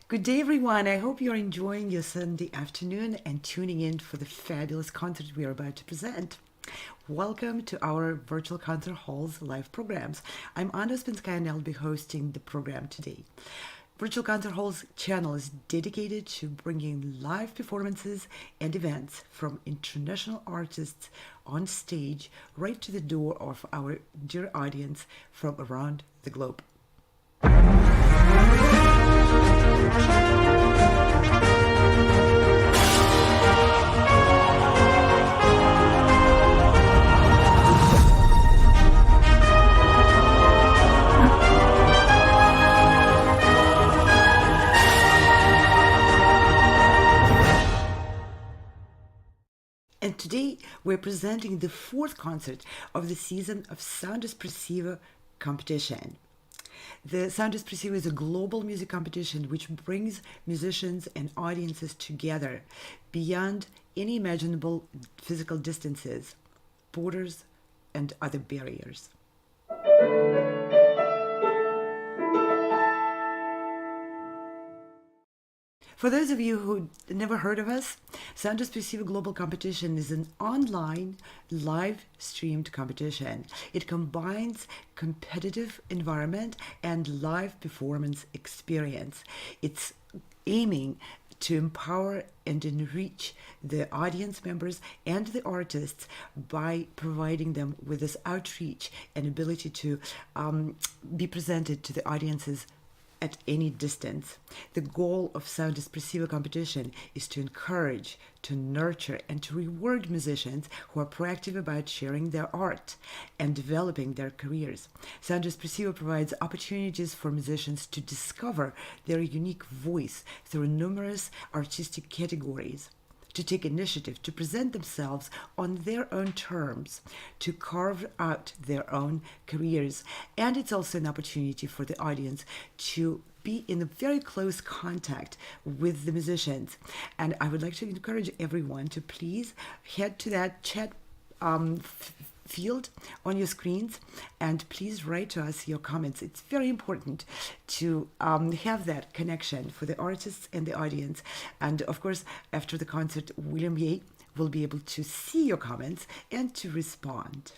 Good day, everyone. I hope you're enjoying your Sunday afternoon and tuning in for the fabulous concert we are about to present. Welcome to our virtual concert halls live programs. I'm Anna Spinskaya and I'll be hosting the program today. Virtual Concert Halls channel is dedicated to bringing live performances and events from international artists on stage right to the door of our dear audience from around the globe. And today we're presenting the fourth concert of the season of Sound Espressivo competition. The Sound Espressivo is a global music competition which brings musicians and audiences together beyond any imaginable physical distances, borders, and other barriers. For those of you who never heard of us, Sound Espressivo Global Competition is an online, live-streamed competition. It combines competitive environment and live performance experience. It's aiming to empower and enrich the audience members and the artists by providing them with this outreach and ability to be presented to the audiences at any distance. The goal of Sound Espressivo competition is to encourage, to nurture, and to reward musicians who are proactive about sharing their art and developing their careers. Sound Espressivo provides opportunities for musicians to discover their unique voice through numerous artistic categories, to take initiative, to present themselves on their own terms, to carve out their own careers. And it's also an opportunity for the audience to be in a very close contact with the musicians. And I would like to encourage everyone to please head to that chat field on your screens and please write to us your comments. It's very important to have that connection for the artists and the audience. And of course, after the concert, William Yeh will be able to see your comments and to respond.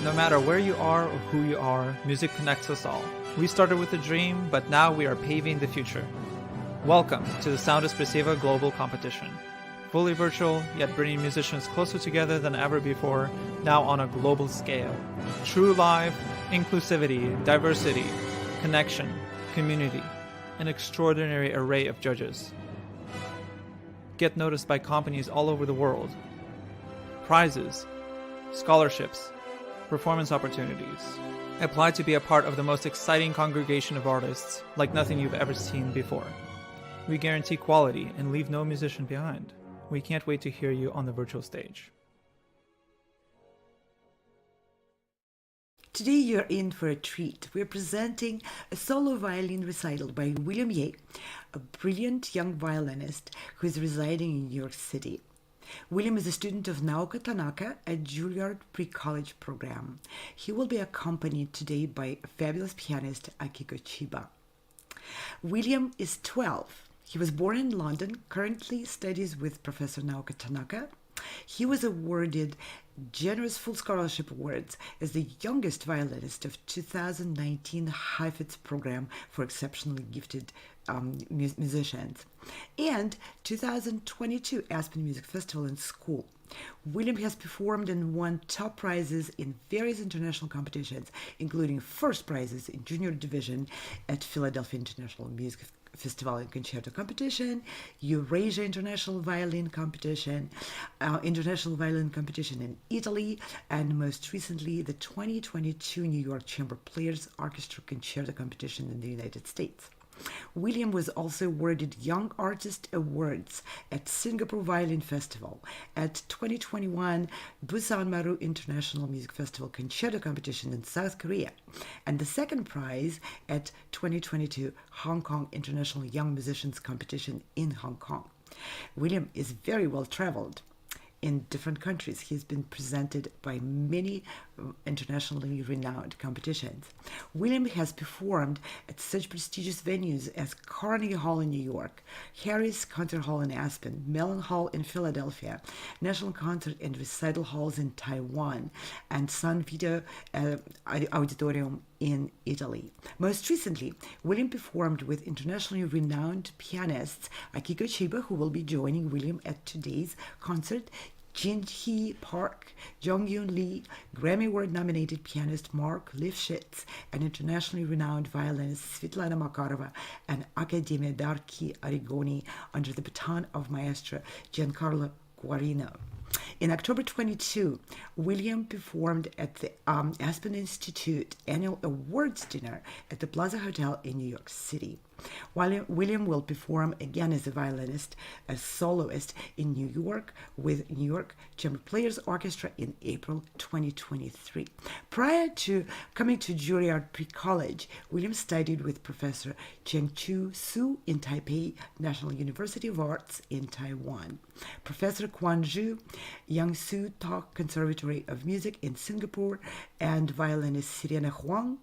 No matter where you are or who you are, music connects us all. We started with a dream, but now we are paving the future. Welcome to the Sound Espressivo Global Competition. Fully virtual, yet bringing musicians closer together than ever before, now on a global scale. True live, inclusivity, diversity, connection, community, an extraordinary array of judges. Get noticed by companies all over the world. Prizes, scholarships, performance opportunities. Apply to be a part of the most exciting congregation of artists like nothing you've ever seen before. We guarantee quality and leave no musician behind. We can't wait to hear you on the virtual stage. Today you're in for a treat. We're presenting a solo violin recital by William Yeh, a brilliant young violinist who is residing in New York City. William is a student of Naoko Tanaka at Juilliard Pre-College program. He will be accompanied today by a fabulous pianist, Akiko Chiba. William is 12. He was born in London, currently studies with Professor Naoko Tanaka. He was awarded generous full scholarship awards as the youngest violinist of 2019 Heifetz program for exceptionally gifted musicians and 2022 Aspen Music Festival and School. William has performed and won top prizes in various international competitions, including first prizes in junior division at Philadelphia International Music Festival and Concerto Competition, Eurasia International Violin Competition, International Violin Competition in Italy, and most recently the 2022 New York Chamber Players Orchestra Concerto Competition in the United States. William was also awarded Young Artist Awards at Singapore Violin Festival, at 2021 Busan Maru International Music Festival Concerto Competition in South Korea, and the second prize at 2022 Hong Kong International Young Musicians Competition in Hong Kong. William is very well traveled in different countries. He's been presented by many internationally renowned competitions. William has performed at such prestigious venues as Carnegie Hall in New York, Harris Concert Hall in Aspen, Mellon Hall in Philadelphia, National Concert and Recital Halls in Taiwan, and San Vito Auditorium in Italy. Most recently, William performed with internationally renowned pianists Akiko Chiba, who will be joining William at today's concert, Jinhee Park, Jeong-Eun Lee, Grammy Award-nominated pianist Mark Livshits, and internationally renowned violinist Svetlana Makarova and Accademia d'Archi Arrigoni under the baton of Maestro Giancarlo Guarino. In October 22, William performed at the Aspen Institute annual awards dinner at the Plaza Hotel in New York City. William will perform again as a violinist, as soloist in New York with New York Chamber Players Orchestra in April 2023. Prior to coming to Juilliard Pre-College, William studied with Professor Cheng-Chu Su in Taipei National University of Arts in Taiwan, Professor Quan Zhu, Yang Su Tak Conservatory of Music in Singapore, and violinist Sirena Huang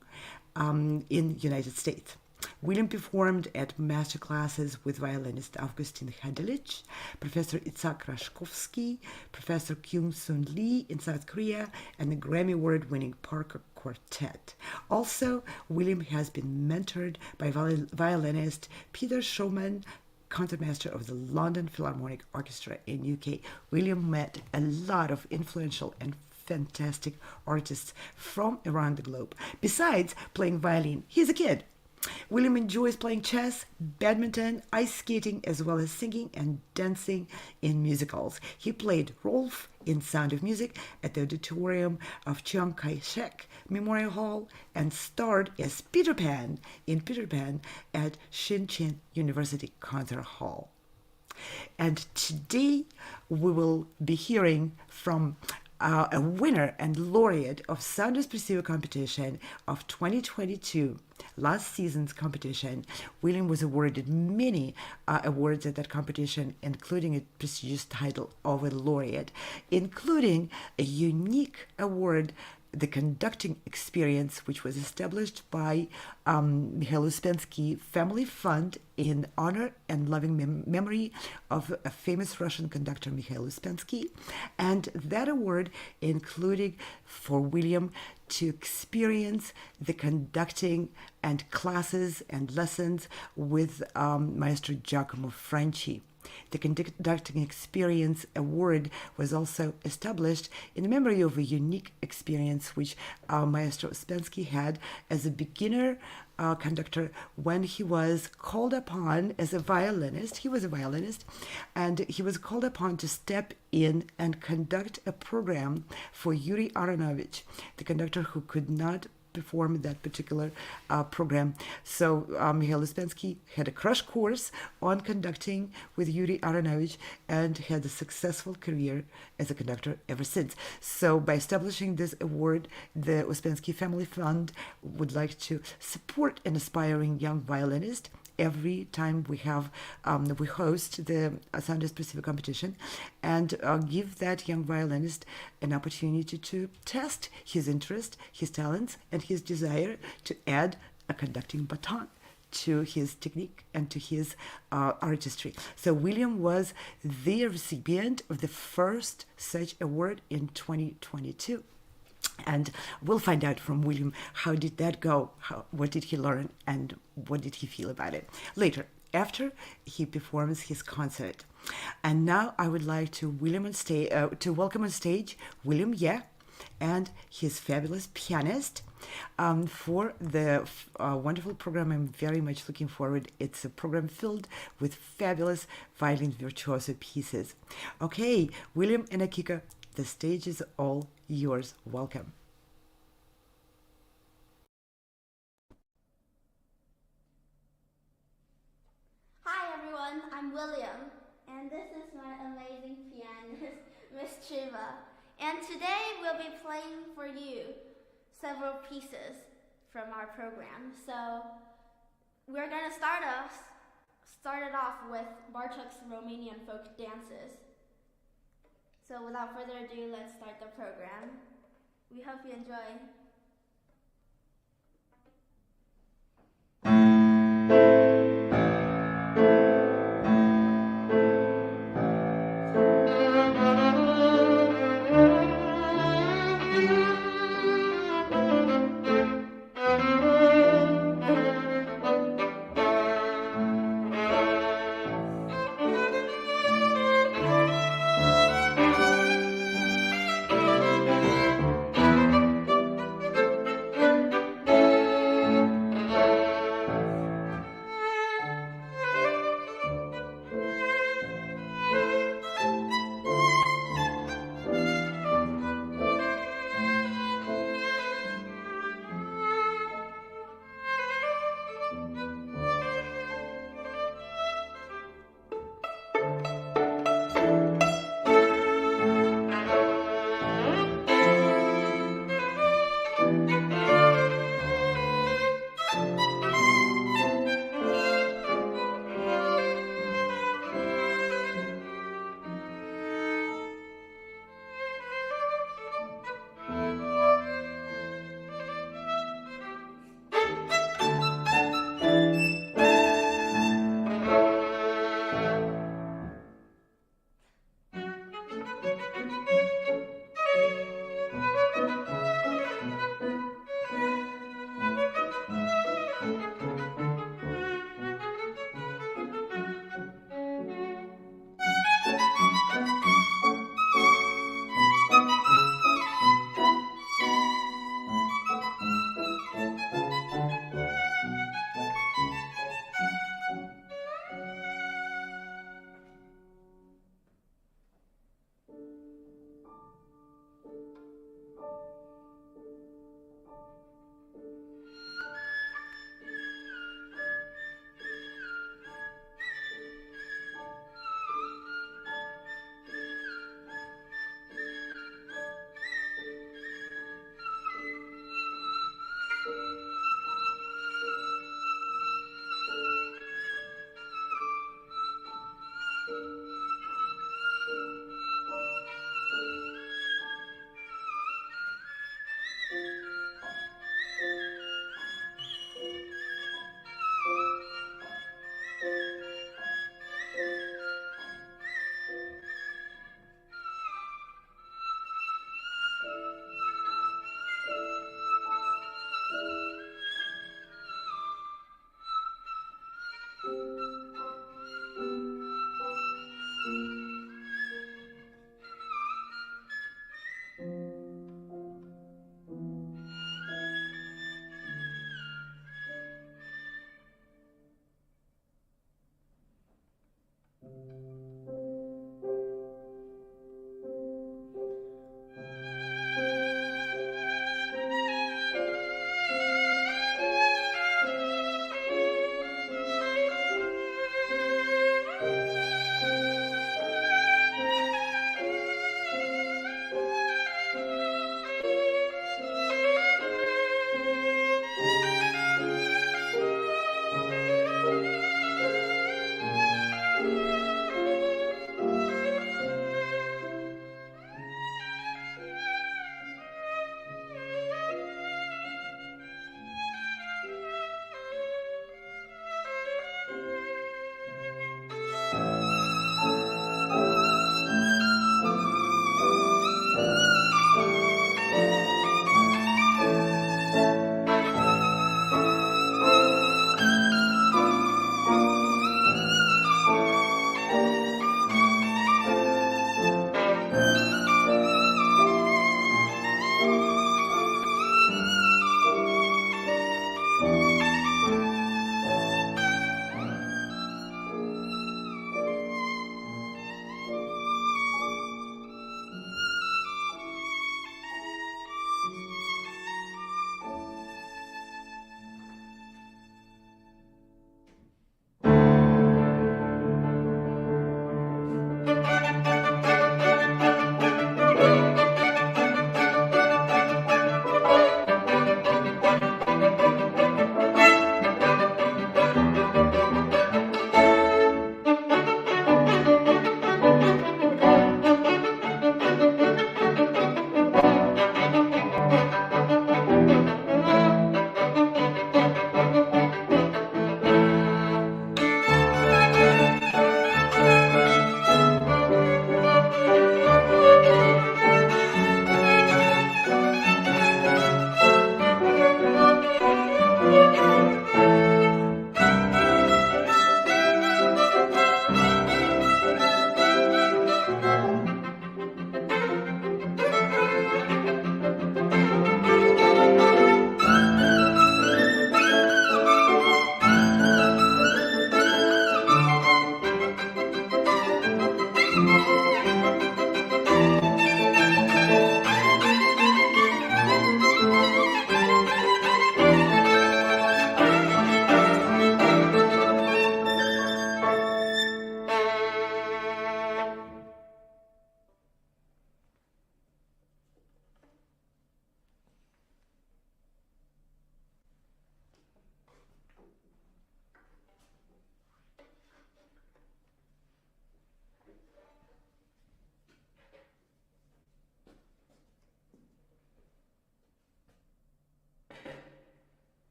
in United States. William performed at master classes with violinist Augustin Hadelich, Professor Itzhak Rashkovsky, Professor Kyung-Soon Lee in South Korea, and the Grammy Award-winning Parker Quartet. Also, William has been mentored by violinist Peter Schumann, concertmaster of the London Philharmonic Orchestra in UK. William met a lot of influential and fantastic artists from around the globe. Besides playing violin, he's a kid. William enjoys playing chess, badminton, ice skating, as well as singing and dancing in musicals. He played Rolf in Sound of Music at the auditorium of Chiang Kai-shek Memorial Hall and starred as Peter Pan in Peter Pan at Shinchin University Concert Hall. And today we will be hearing from a winner and laureate of Sound Espressivo competition of 2022, last season's competition. William was awarded many awards at that competition, including a prestigious title of a laureate, including a unique award, the conducting experience, which was established by Mikhail Uspensky Family Fund in honor and loving memory of a famous Russian conductor, Mikhail Uspensky. And that award including for William to experience the conducting and classes and lessons with Maestro Giacomo Franchi. The Conducting Experience Award was also established in memory of a unique experience which Maestro Uspensky had as a beginner conductor when he was called upon as a violinist. He was a violinist, and he was called upon to step in and conduct a program for Yuri Aronovich, the conductor who could not perform that particular program. So Mikhail Uspensky had a crash course on conducting with Yuri Aronovich and had a successful career as a conductor ever since. So by establishing this award, the Uspensky Family Fund would like to support an aspiring young violinist. Every time we host the Sound Espressivo competition and give that young violinist an opportunity to test his interest, his talents, and his desire to add a conducting baton to his technique and to his artistry. So William was the recipient of the first such award in 2022. And we'll find out from William how did that go, what did he learn, and what did he feel about it later, after he performs his concert. And now I would like to welcome on stage William Yeh and his fabulous pianist for the wonderful program. I'm very much looking forward. It's a program filled with fabulous violin virtuoso pieces. Okay, William and Akiko, the stage is all yours. Welcome. Hi everyone, I'm William, and this is my amazing pianist, Miss Chiba. And today we'll be playing for you several pieces from our program. So we're going to start it off with Bartók's Romanian folk dances. So without further ado, let's start the program. We hope you enjoy.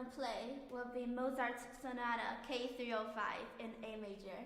gonna play will be Mozart's Sonata K305 in A major.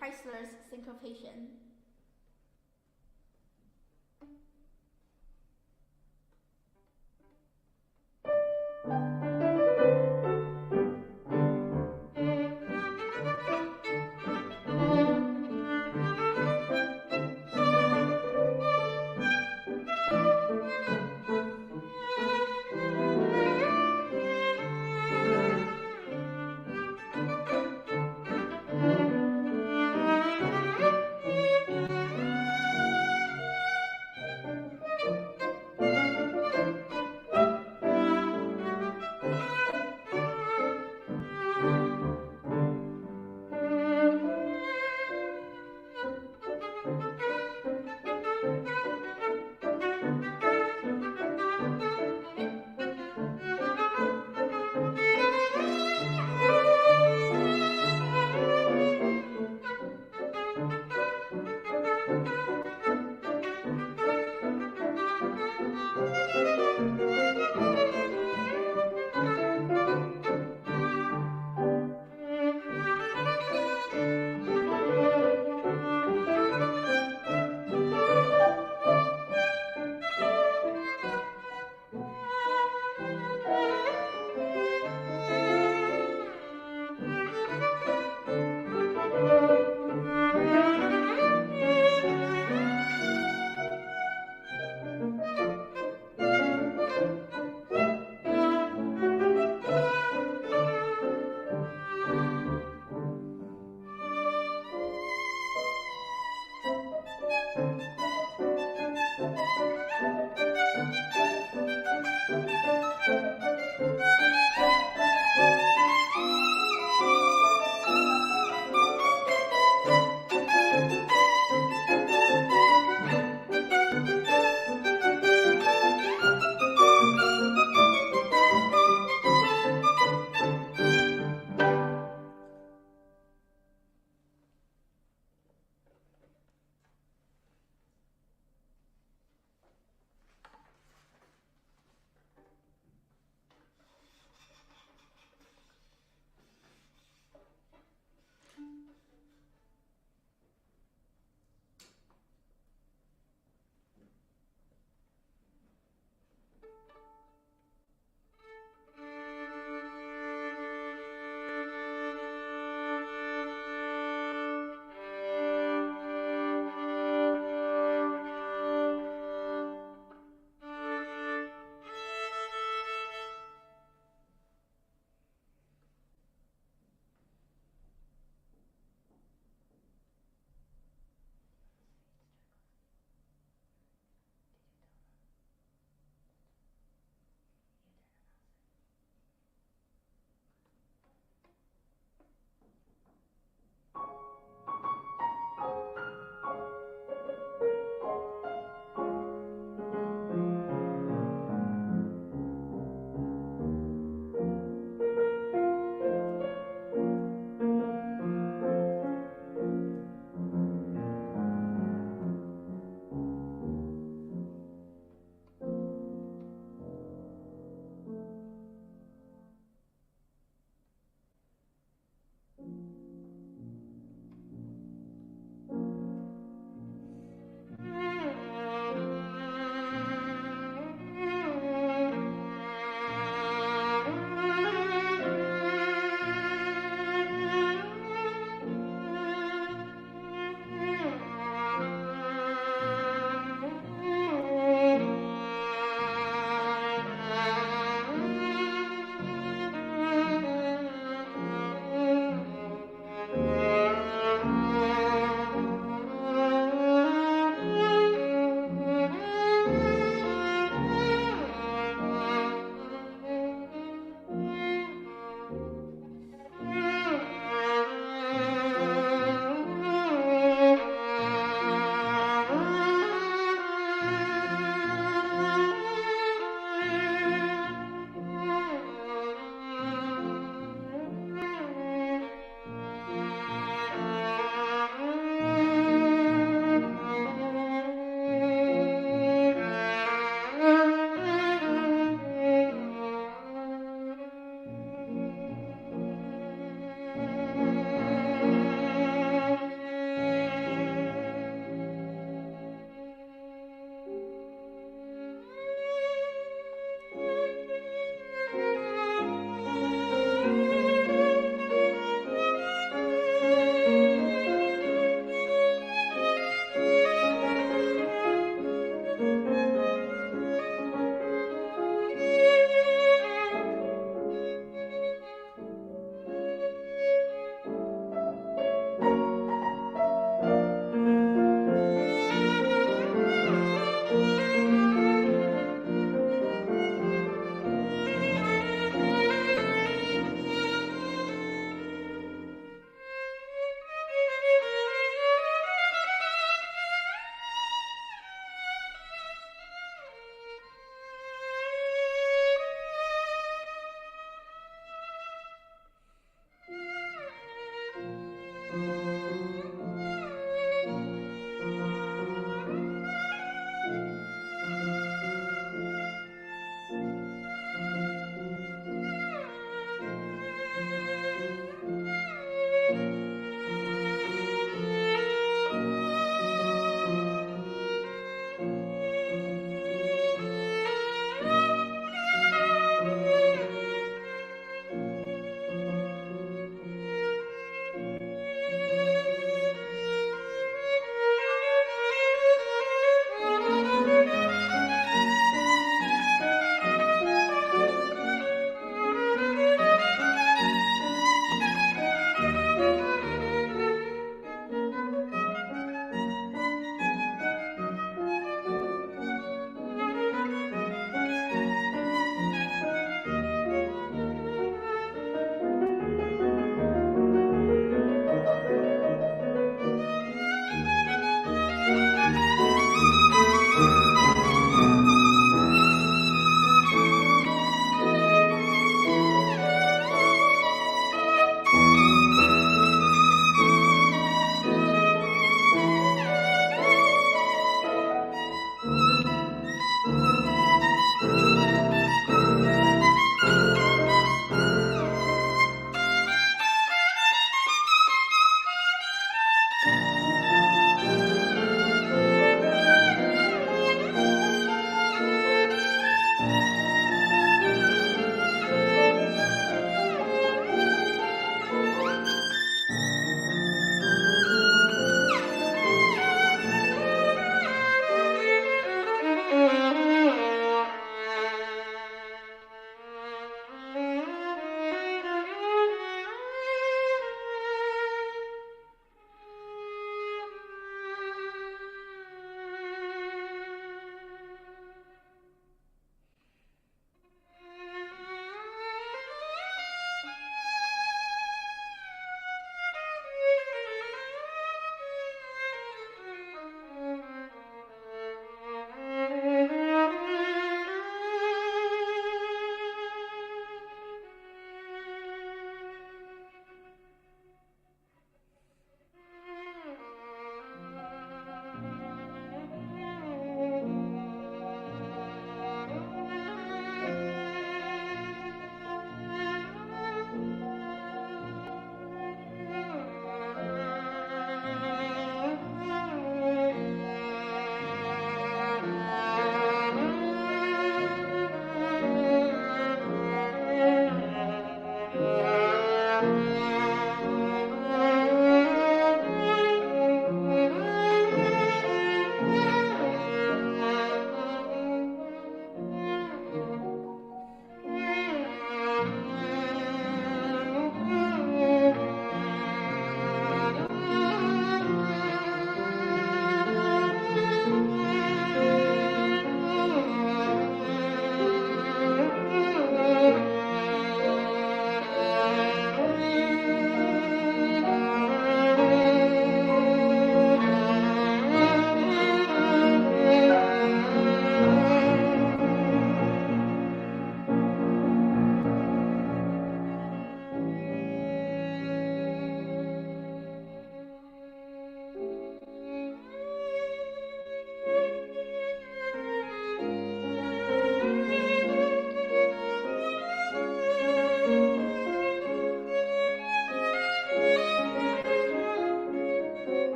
Kreisler's Syncopation.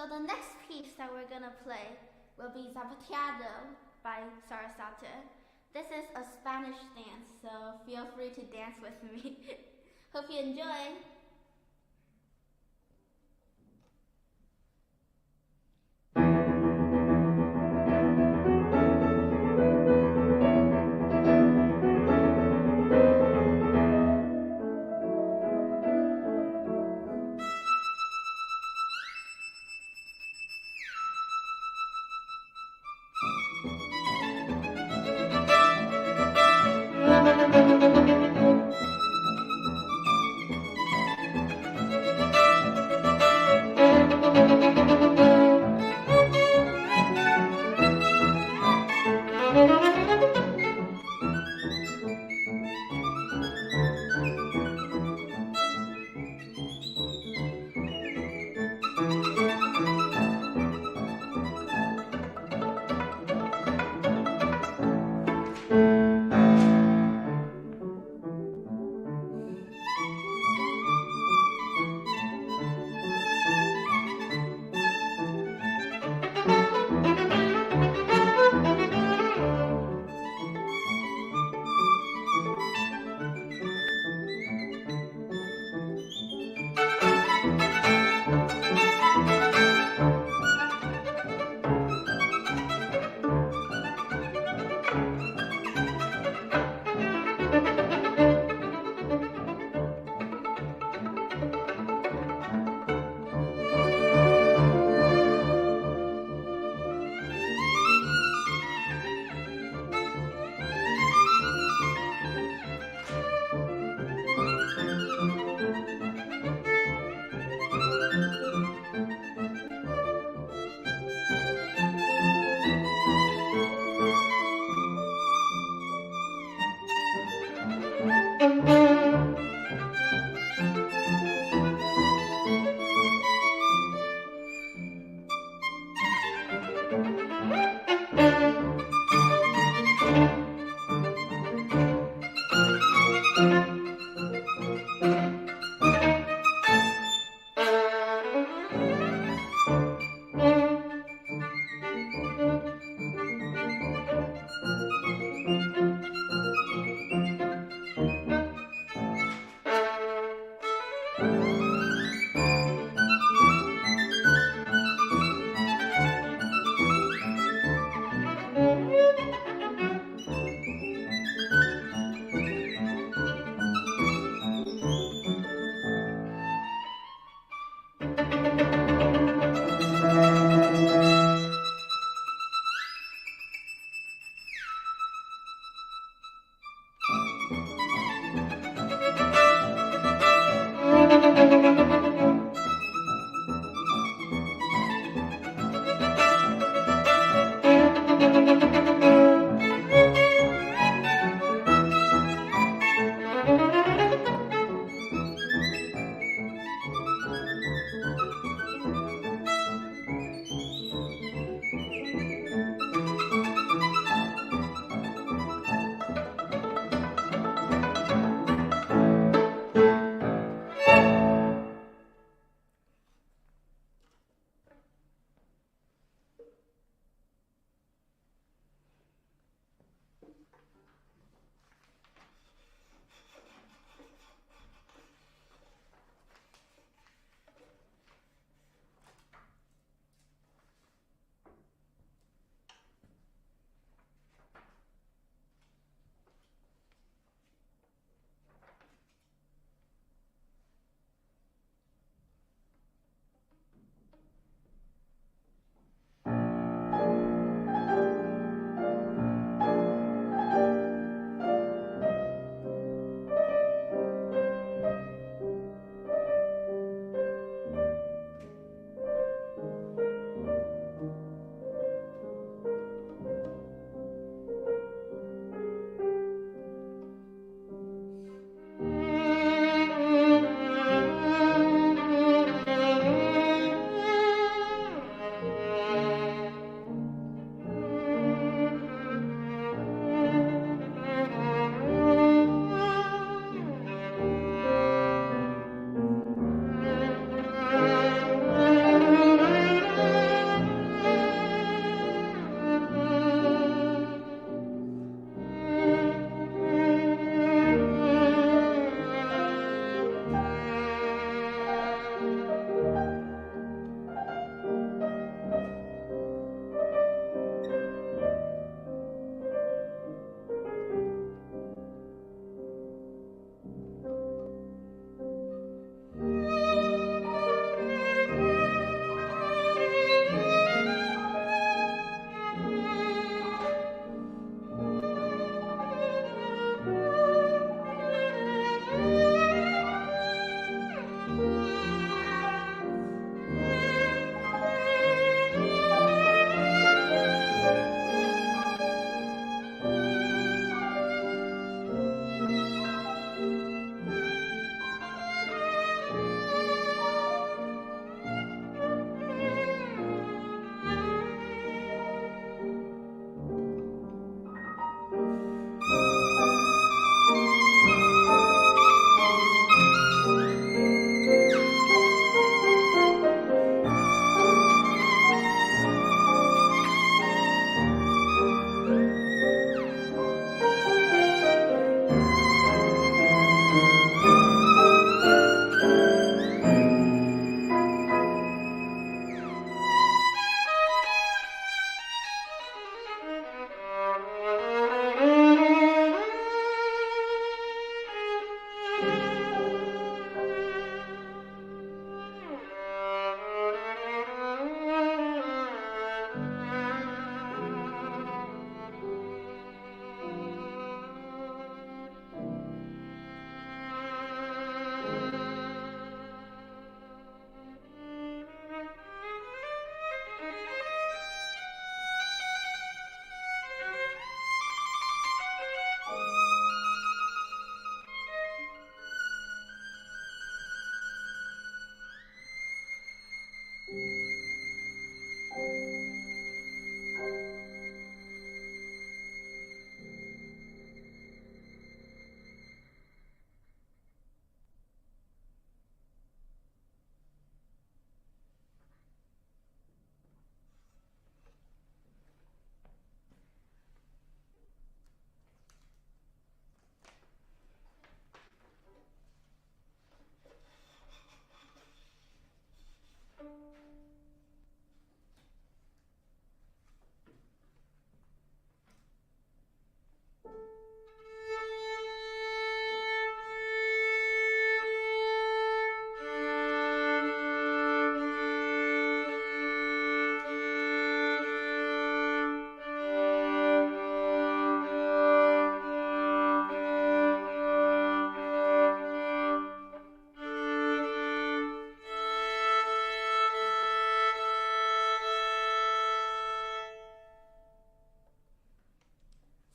the next piece that we're gonna play will be Zapateado by Sarasate. This is a Spanish dance, so feel free to dance with me. Hope you enjoy.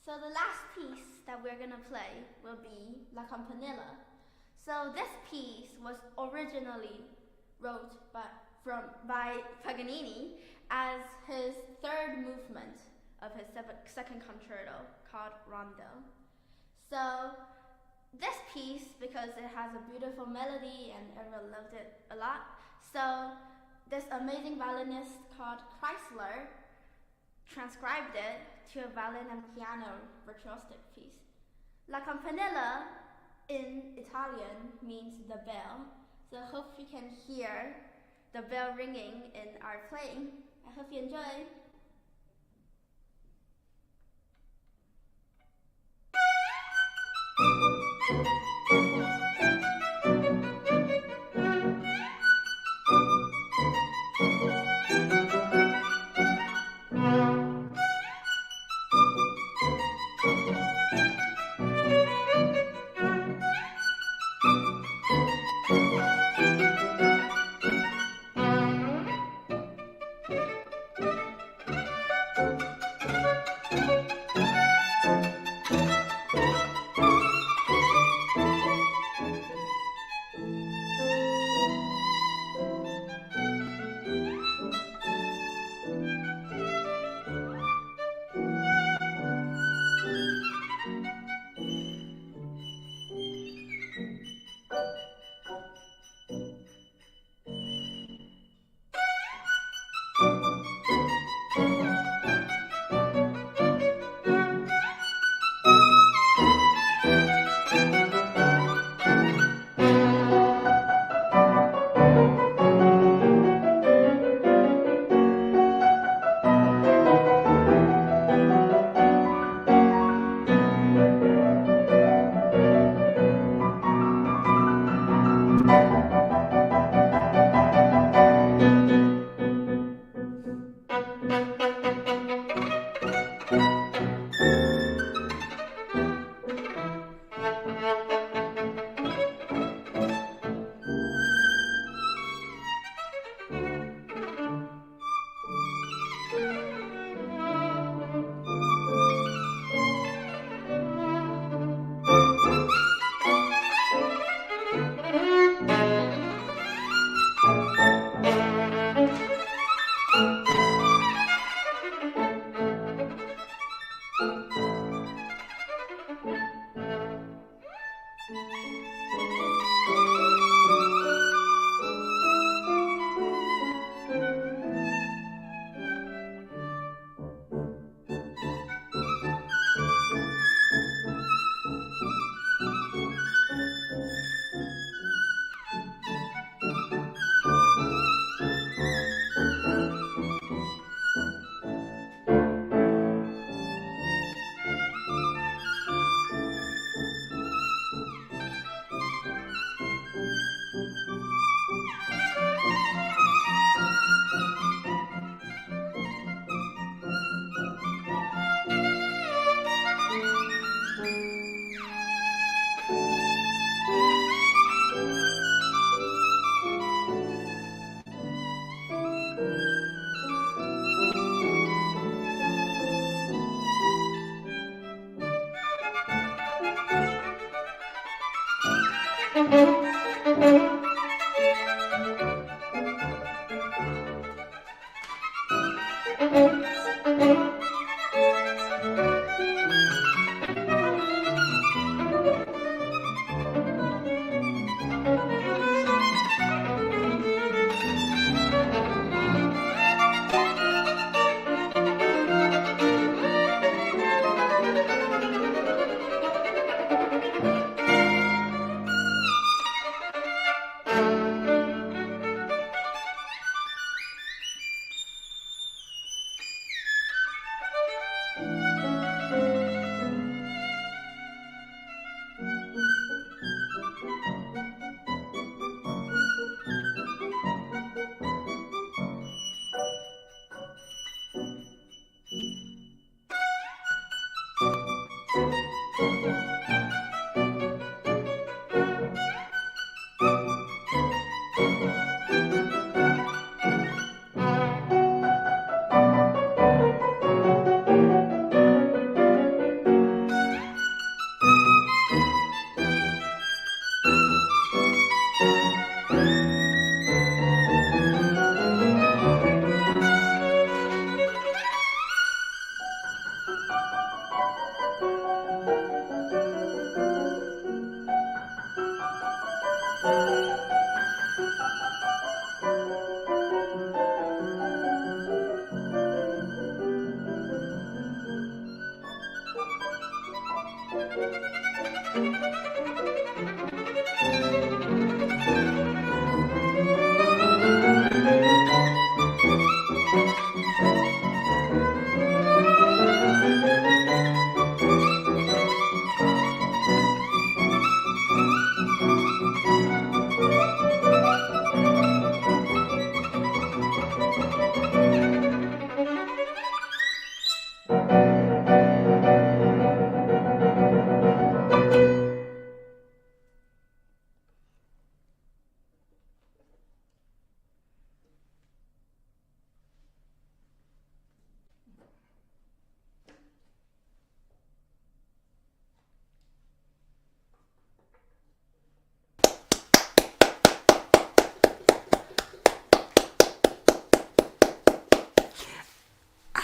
So the last piece that we're going to play will be La Campanella. So this piece was originally wrote by Paganini as his third movement of his second concerto called Rondo. So this piece, because it has a beautiful melody and everyone loved it a lot, so this amazing violinist called Kreisler transcribed it to a violin and piano virtuosic piece. La Campanella in Italian means the bell, so I hope you can hear the bell ringing in our playing. I hope you enjoy.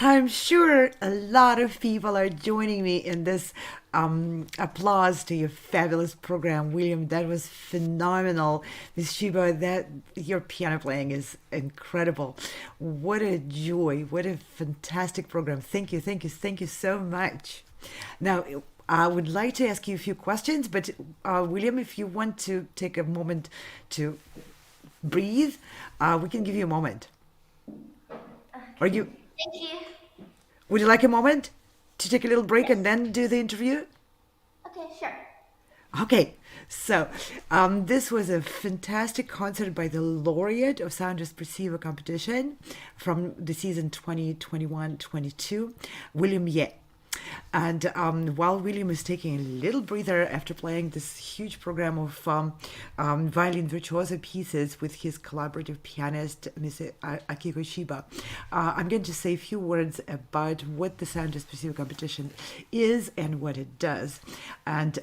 I'm sure a lot of people are joining me in this applause to your fabulous program, William. That was phenomenal, Miss Chiba. That your piano playing is incredible. What a joy! What a fantastic program. Thank you, thank you, thank you so much. Now, I would like to ask you a few questions, but William, if you want to take a moment to breathe, we can give you a moment. Are you? Thank you. Would you like a moment to take a little break and then do the interview? Okay, sure. Okay, so this was a fantastic concert by the laureate of Sound Espressivo competition from the season 2021-22, William Yeh. And while William is taking a little breather after playing this huge program of violin virtuoso pieces with his collaborative pianist, Miss Akiko Chiba, I'm going to say a few words about what the Sound Espressivo competition is and what it does. And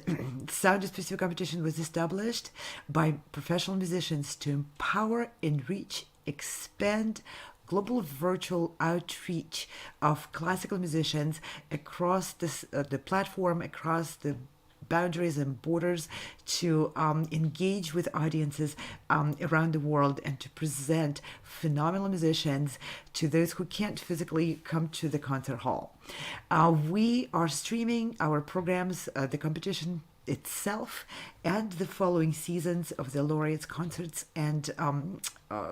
Sound Espressivo competition was established by professional musicians to empower, enrich, expand global virtual outreach of classical musicians across the platform, across the boundaries and borders, to engage with audiences around the world and to present phenomenal musicians to those who can't physically come to the concert hall. We are streaming our programs, the competition itself, and the following seasons of the laureates' concerts and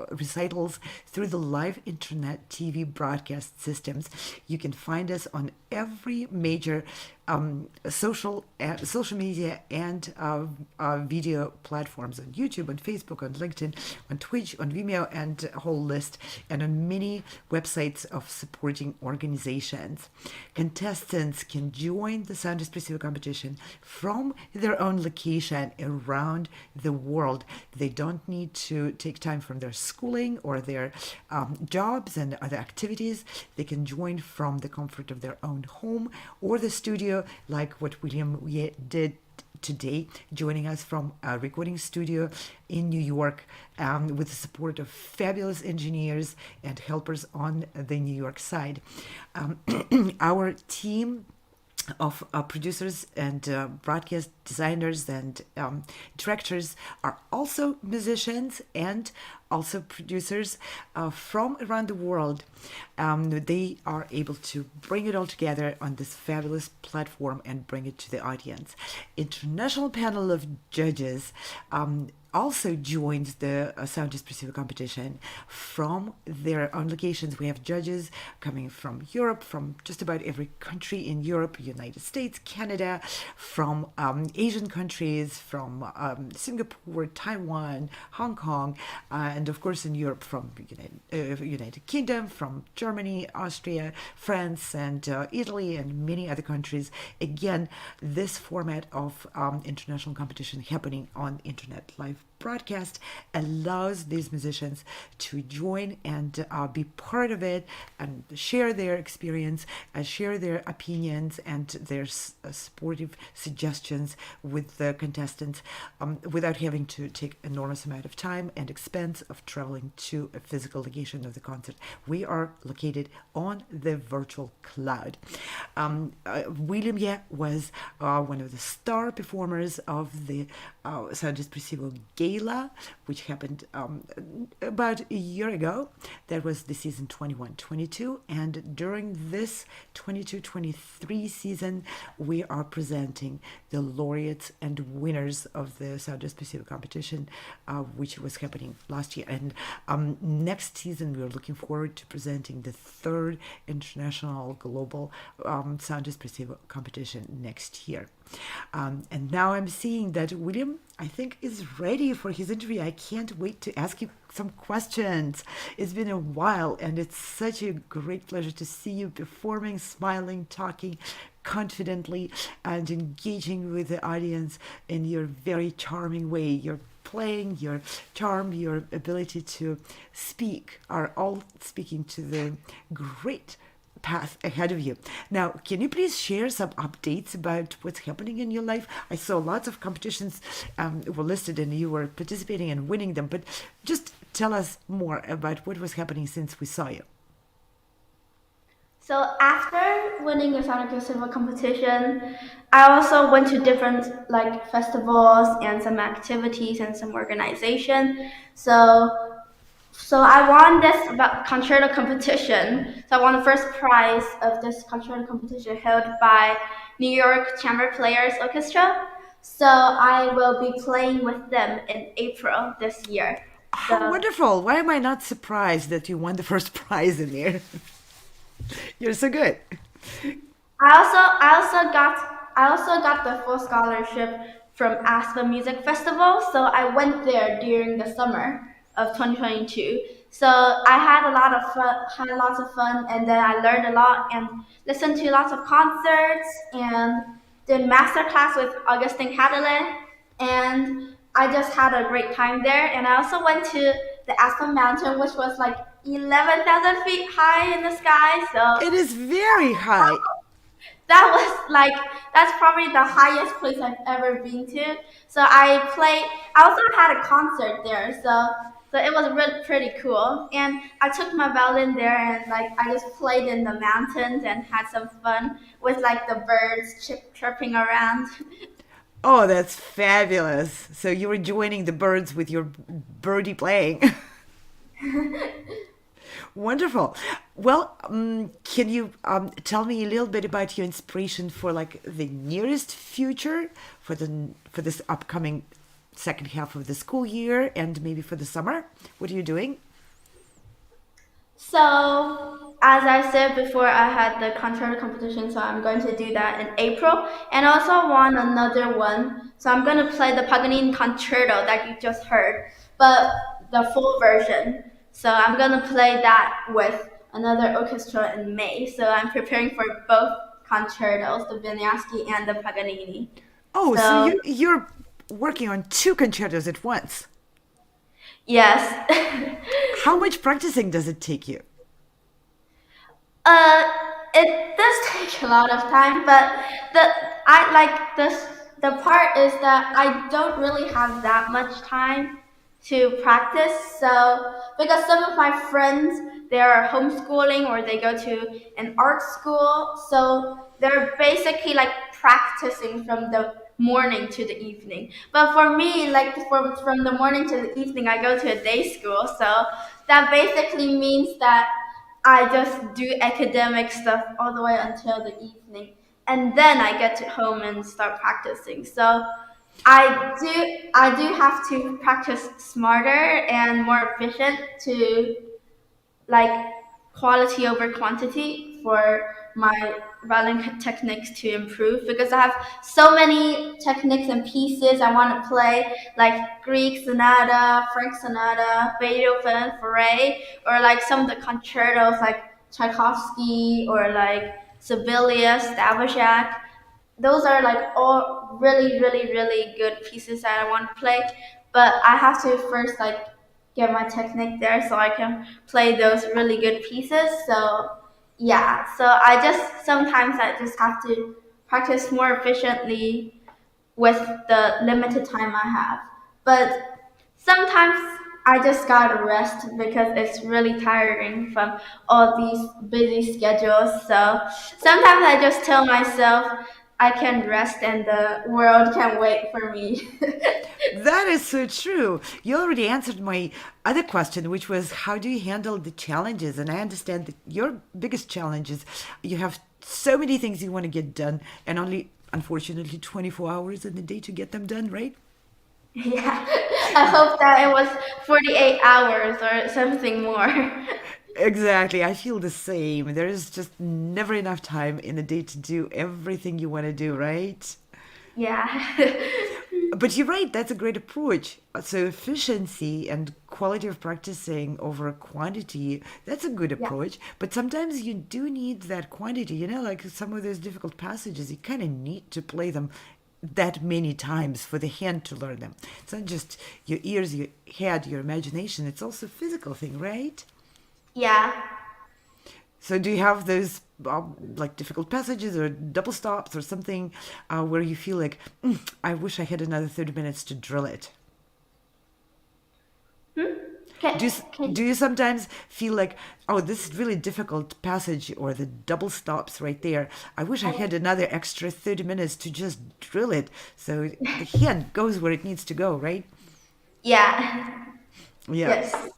recitals through the live internet TV broadcast systems. You can find us on every major social media and video platforms, on YouTube, on Facebook, on LinkedIn, on Twitch, on Vimeo, and a whole list, and on many websites of supporting organizations. Contestants can join the Sound Espressivo competition from their own location around the world. They don't need to take time from their schooling or their jobs and other activities. They can join from the comfort of their own home or the studio, like what William Yeh did today, joining us from a recording studio in New York with the support of fabulous engineers and helpers on the New York side. Our team of producers and broadcast designers and directors are also musicians and also producers from around the world. They are able to bring it all together on this fabulous platform and bring it to the audience. International panel of judges also joined the Sound Espressivo competition from their own locations. We have judges coming from Europe, from just about every country in Europe, United States, Canada, from Asian countries, from Singapore, Taiwan, Hong Kong, and of course in Europe from United Kingdom, from Germany, Austria, France, and Italy, and many other countries. Again, this format of international competition happening on internet live broadcast allows these musicians to join and be part of it and share their experience, share their opinions and their supportive suggestions with the contestants without having to take enormous amount of time and expense of traveling to a physical location of the concert. We are located on the virtual cloud. William Yeh was one of the star performers of the Sound Espressivo Gala, which happened about a year ago. That was the season 21-22, and during this 22-23 season, we are presenting the laureates and winners of the Sound Espressivo competition, which was happening last year. And next season, we are looking forward to presenting the third international global Sound Espressivo competition next year. And now I'm seeing that William, I think, is ready for his interview. I can't wait to ask you some questions. It's been a while, and it's such a great pleasure to see you performing, smiling, talking confidently, and engaging with the audience in your very charming way. Your playing, your charm, your ability to speak are all speaking to the great path ahead of you. Now, can you please share some updates about what's happening in your life? I saw lots of competitions were listed and you were participating and winning them, but just tell us more about what was happening since we saw you. So after winning the Sound Espressivo competition, I also went to different festivals and some activities and some organization. So I won this concerto competition. So I won the first prize of this concerto competition held by New York Chamber Players Orchestra. So I will be playing with them in April this year. How wonderful! Why am I not surprised that you won the first prize in there? You're so good. I also got the full scholarship from Aspen Music Festival. So I went there during the summer of 2022. So I had lots of fun, and then I learned a lot and listened to lots of concerts and did master class with Augustin Cadillac, and I just had a great time there. And I also went to the Aspen Mountain, which was 11,000 feet high in the sky. So it is very high. That's probably the highest place I've ever been to. So I also had a concert there. So it was really pretty cool. And I took my violin there and I just played in the mountains and had some fun with the birds chirping around. Oh, that's fabulous. So you were joining the birds with your birdie playing. Wonderful. Well, can you tell me a little bit about your inspiration for the nearest future for this upcoming second half of the school year and maybe for the summer? What are you doing? So, as I said before, I had the concerto competition, so I'm going to do that in April. And also won another one. So I'm going to play the Paganini concerto that you just heard, but the full version. So I'm going to play that with another orchestra in May. So I'm preparing for both concertos, the Vinyasa and the Paganini. Oh, so you're working on two concertos at once. Yes. How much practicing does it take you? It does take a lot of time, but the part is that I don't really have that much time to practice. So because some of my friends, they're homeschooling or they go to an art school, so they're basically practicing from the morning to the evening. But for me, from the morning to the evening, I go to a day school. So that basically means that I just do academic stuff all the way until the evening. And then I get to home and start practicing. So I do have to practice smarter and more efficient to quality over quantity for my violin techniques to improve, because I have so many techniques and pieces I want to play, like Greek sonata, French sonata, Beethoven, Fauré, or some of the concertos like Tchaikovsky or Sibelius, Dvořák. Those are all really, really, really good pieces that I want to play, but I have to first get my technique there so I can play those really good pieces. So yeah, so sometimes I just have to practice more efficiently with the limited time I have. But sometimes I just gotta rest because it's really tiring from all these busy schedules. So sometimes I just tell myself I can rest and the world can wait for me. That is so true. You already answered my other question, which was how do you handle the challenges? And I understand that your biggest challenge is you have so many things you want to get done and only, unfortunately, 24 hours in a day to get them done, right? Yeah, I hope that it was 48 hours or something more. Exactly. I feel the same. There is just never enough time in a day to do everything you want to do, right? Yeah. But you're right, that's a great approach. So efficiency and quality of practicing over quantity, that's a good Yeah. approach. But sometimes you do need that quantity, like some of those difficult passages, you kind of need to play them that many times for the hand to learn them. It's not just your ears, your head, your imagination, it's also a physical thing, right? Yeah. So do you have those like difficult passages or double stops or something where you feel like, I wish I had another 30 minutes to drill it? Can, Do you, can, do you sometimes feel like, oh, this is really difficult passage or the double stops right there. I wish I had another extra 30 minutes to just drill it so the hand goes where it needs to go, right? yeah. Yeah. Yes.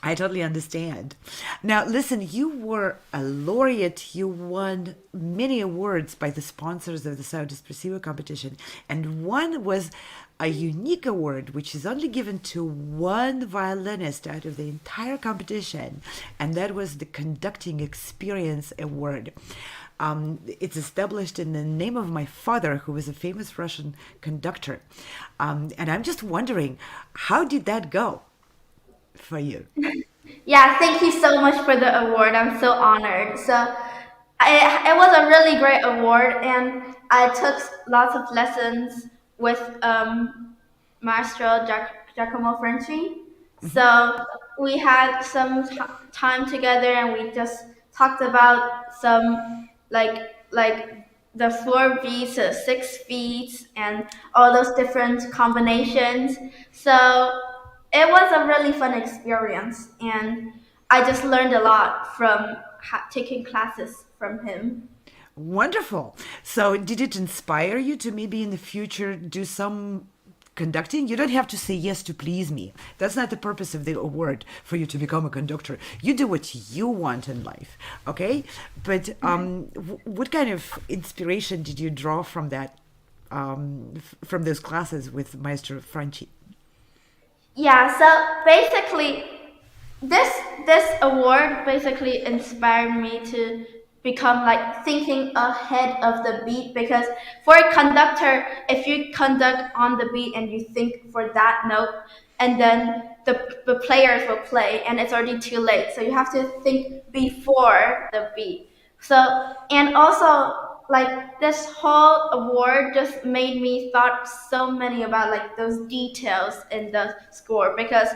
I totally understand. Now, listen, you were a laureate. You won many awards by the sponsors of the Sound Espressivo competition. And one was a unique award, which is only given to one violinist out of the entire competition. And that was the Conducting Experience Award. It's established in the name of my father, who was a famous Russian conductor. And I'm just wondering, how did that go for you? Yeah, thank you so much for the award. I'm so honored. It was a really great award, and I took lots of lessons with Maestro Giacomo Franchi. So we had some time together, and we just talked about some like the 4 beats, 6 beats, and all those different combinations. So it was a really fun experience, and I just learned a lot from taking classes from him. Wonderful. So, did it inspire you to maybe in the future do some conducting? You don't have to say yes to please me. That's not the purpose of the award for you to become a conductor. You do what you want in life, okay? But what kind of inspiration did you draw from that, from those classes with Maestro Franchi? Yeah, so basically, this award basically inspired me to become like thinking ahead of the beat, because for a conductor, if you conduct on the beat and you think for that note, and then the players will play and it's already too late, so you have to think before the beat. So, and also like this whole award just made me thought so many about like those details in the score, because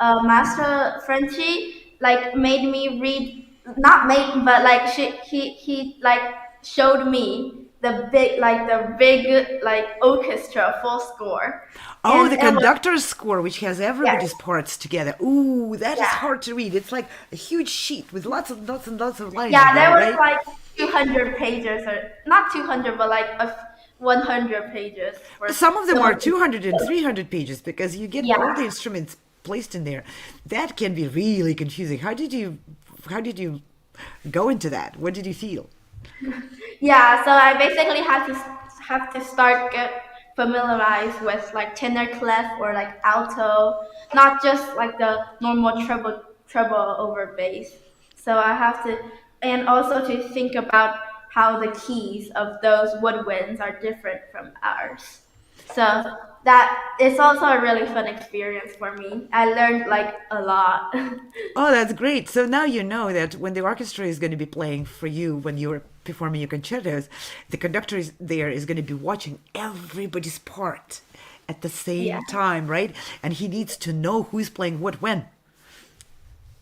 Master Frenchie like made me read, not made, but like he like showed me the big like orchestra full score, Oh, and the it was, conductor's score, which has yeah, everybody's parts together. Ooh, that is yeah. hard to read. It's like a huge sheet with lots and lots and lots of lines in Yeah, there there, was right? like 200 pages, or not 200, but like 100 pages for Some of them some are of the. 200 and 300 pages because you get all the Yeah, instruments placed in there. That can be really confusing. How did you go into that? What did you feel? yeah. So I basically have to start get familiarized with like tenor clef or like alto, not just like the normal treble over bass. So I have to, and also to think about how the keys of those woodwinds are different from ours. So that it's also a really fun experience for me. I learned like a lot. Oh, that's great. So now you know that when the orchestra is going to be playing for you when you're performing your concertos, the conductor is there is going to be watching everybody's part at the Yeah, same time, right? And he needs to know who's playing what when.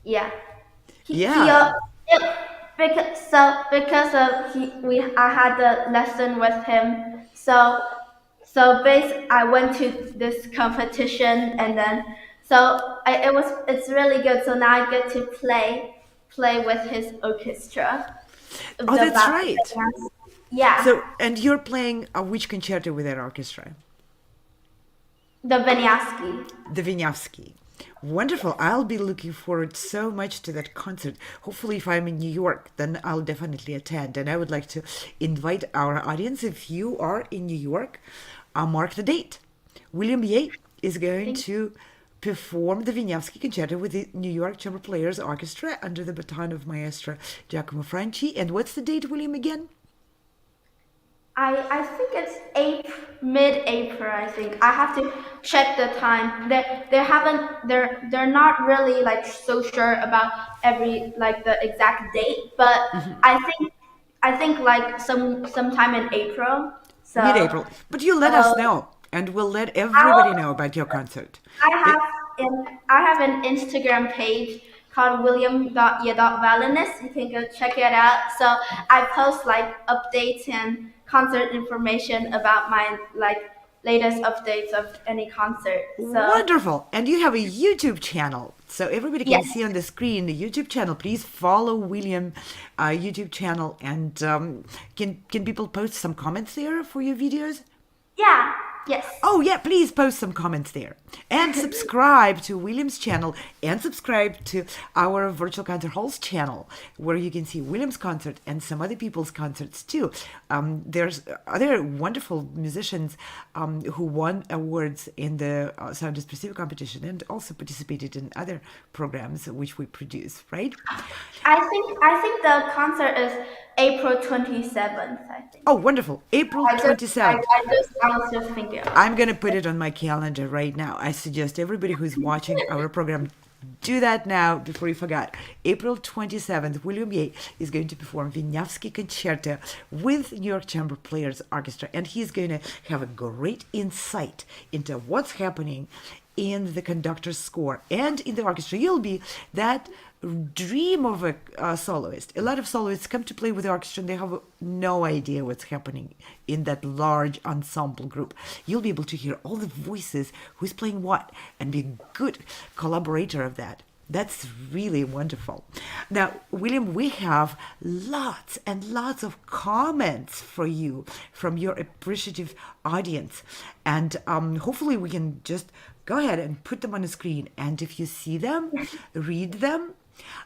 yeah. He Yeah. it, because of he we I had the lesson with him. So I went to this competition, and then So it's really good. So now I get to play with his orchestra. Oh, that's right. Yeah, So, and you're playing which concerto with that orchestra? the Vinyavsky. The Vinyavsky. Wonderful. I'll be looking forward so much to that concert. Hopefully, if I'm in New York, then I'll definitely attend. And I would like to invite our audience, if you are in New York, mark the date. William Yeh is going to perform the Vinyavsky Concerto with the New York Chamber Players Orchestra under the baton of Maestro Giacomo Franchi. And what's the date, William, again? I think it's mid-April. I think I have to check the time. They're not really like so sure about the exact date, but I think like sometime in April. So Mid-April. But you let us know, and we'll let everybody know about your concert. I have an Instagram page called William.Ye.Violinist. You can go check it out. So I post like updates and concert information about my latest updates of any concert. So Wonderful. And you have a YouTube channel. So everybody can see on the screen the YouTube channel. Please follow William YouTube channel. And can people post some comments there for your videos? yeah. Yes. Oh, yeah, please post some comments there. And subscribe to William's channel and subscribe to our Virtual Concert Halls channel, where you can see William's concert and some other people's concerts too. There's other wonderful musicians who won awards in the Sound Espressivo competition and also participated in other programs which we produce, right? I think the concert is April 27th, I think. Oh, wonderful. April 27th. I was just thinking. I'm going to put it on my calendar right now. I suggest everybody who's watching our program do that now before you forget. April 27th, William Yeh is going to perform Vinyavsky Concerto with New York Chamber Players Orchestra. And he's going to have a great insight into what's happening in the conductor's score and in the orchestra. You'll be that dream of a soloist. A lot of soloists come to play with the orchestra and they have no idea what's happening in that large ensemble group. You'll be able to hear all the voices, who's playing what, and be a good collaborator of that. That's really wonderful. Now, William, we have lots and lots of comments for you from your appreciative audience. And hopefully we can just go ahead and put them on the screen. And if you see them, read them.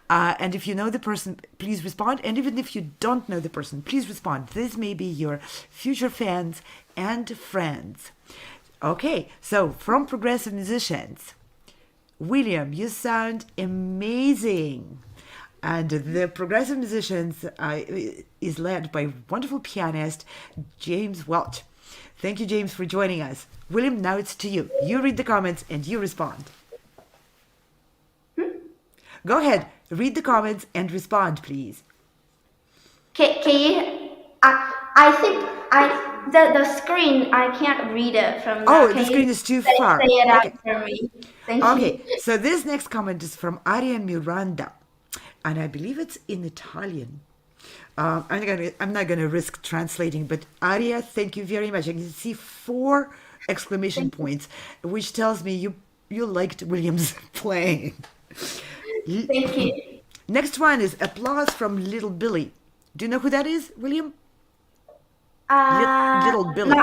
And if you know the person, please respond. And even if you don't know the person, please respond. This may be your future fans and friends. Okay, so from Progressive Musicians, William, you sound amazing. And the Progressive Musicians is led by wonderful pianist James Welch. Thank you, James, for joining us. William, now it's to you. You read the comments and you respond. Go ahead, read the comments and respond, please. Can you? I think the screen, I can't read it from. Oh, the screen is too far. Say it out for me. Thank you. Okay, so this next comment is from Aria Miranda, and I believe it's in Italian. I'm not gonna risk translating, but Aria, thank you very much. I can see 4 exclamation points, which tells me you liked William's playing. Thank you. Next one is applause from Little Billy. Do you know who that is, William? Little Billy.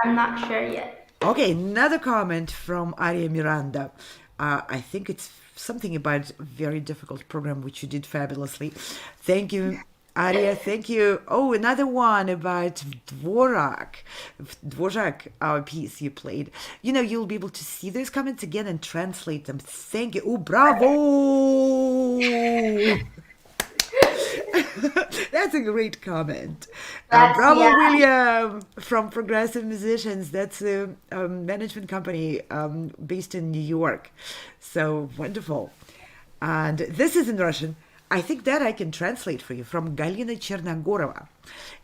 I'm not sure yet. Okay, another comment from Aria Miranda. I think it's something about a very difficult program, which you did fabulously. Thank you, Aria. Thank you. Oh, another one about Dvořák. Dvořák, our piece you played. You know, you'll be able to see those comments again and translate them. Thank you. Oh, bravo! That's a great comment. Bravo, William, from Progressive Musicians. That's a management company based in New York. So wonderful. And this is in Russian. I think that I can translate for you from Galina Chernogorova.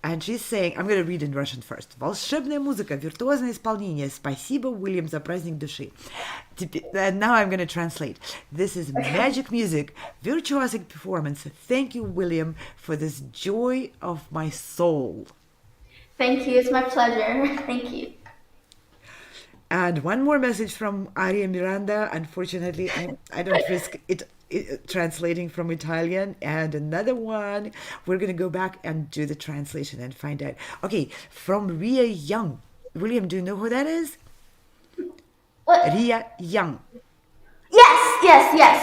And she's saying, I'm going to read in Russian first. Волшебная музыка, виртуозное исполнение. Спасибо, William, за праздник души. And now I'm going to translate. This is magic music, virtuosic performance. Thank you, William, for this joy of my soul. Thank you. It's my pleasure. Thank you. And one more message from Aria Miranda. Unfortunately, I don't risk it translating from Italian. And another one, we're going to go back and do the translation and find out. Okay, from Ria Young. William, do you know who that is? What? Ria Young. Yes.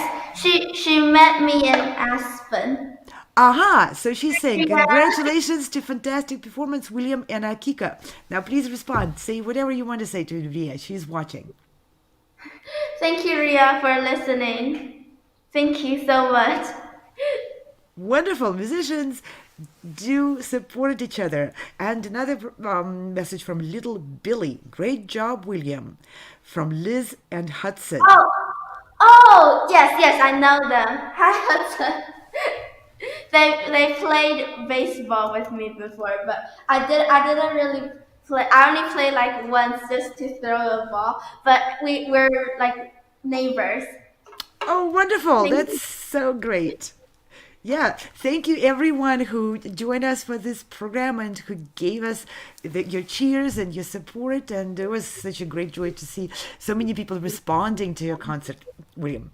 She met me in Aspen. Aha! So she's saying, congratulations to fantastic performance, William and Akiko. Now please respond. Say whatever you want to say to Ria. She's watching. Thank you, Ria, for listening. Thank you so much. Wonderful. Musicians do support each other. And another message from Little Billy. Great job, William. From Liz and Hudson. Oh, yes, I know them. Hi, Hudson. They played baseball with me before, but I didn't really play. I only played like once just to throw a ball. But we're like neighbors. Oh, wonderful. That's so great. Yeah, thank you everyone who joined us for this program and who gave us your cheers and your support. And it was such a great joy to see so many people responding to your concert, William.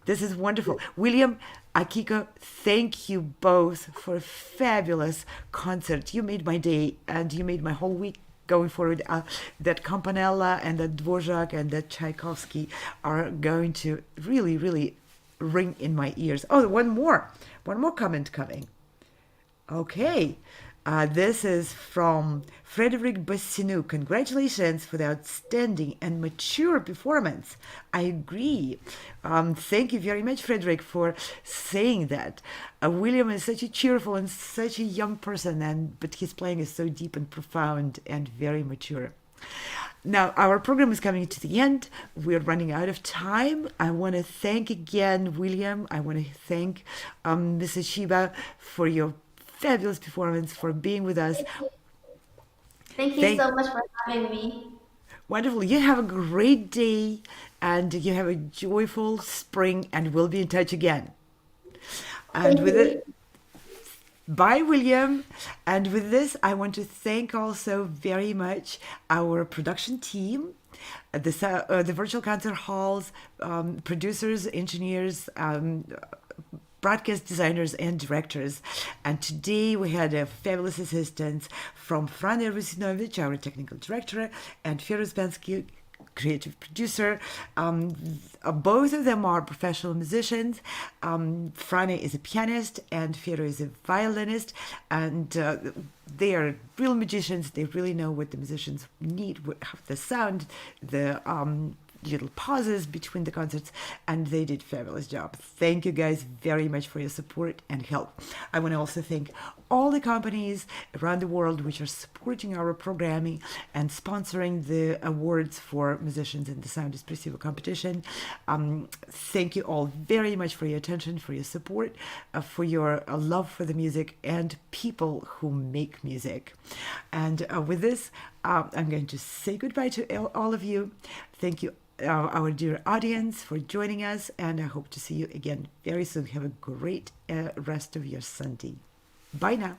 This is wonderful. William, Akiko, thank you both for a fabulous concert. You made my day and you made my whole week going forward. That Campanella and that Dvořák and that Tchaikovsky are going to really, really ring in my ears. Oh, one more comment coming. Okay, this is from Frederick Bassinou. Congratulations for the outstanding and mature performance. I agree. Thank you very much, Frederick, for saying that. William is such a cheerful and such a young person, but his playing is so deep and profound and very mature. Now, our program is coming to the end. We're running out of time. I want to thank again, William. I want to thank Mrs. Chiba for your fabulous performance, for being with us. Thank you so much for having me. Wonderful. You have a great day and you have a joyful spring, and we'll be in touch again. And with it, bye, William. And with this, I want to thank also very much our production team, the virtual concert halls, producers, engineers, broadcast designers, and directors. And today we had a fabulous assistance from Frane Rusinovich, our technical director, and Fyodor Spansky, creative producer. Both of them are professional musicians. Frane is a pianist and Fyodor is a violinist, and they are real magicians. They really know what the musicians need, the sound, the little pauses between the concerts, and they did a fabulous job. Thank you guys very much for your support and help. I want to also thank all the companies around the world which are supporting our programming and sponsoring the awards for musicians in the Sound Espressivo competition. Thank you all very much for your attention, for your support, for your love for the music and people who make music. And with this, I'm going to say goodbye to all of you. Thank you, our dear audience, for joining us, and I hope to see you again very soon. Have a great rest of your Sunday. Bye now.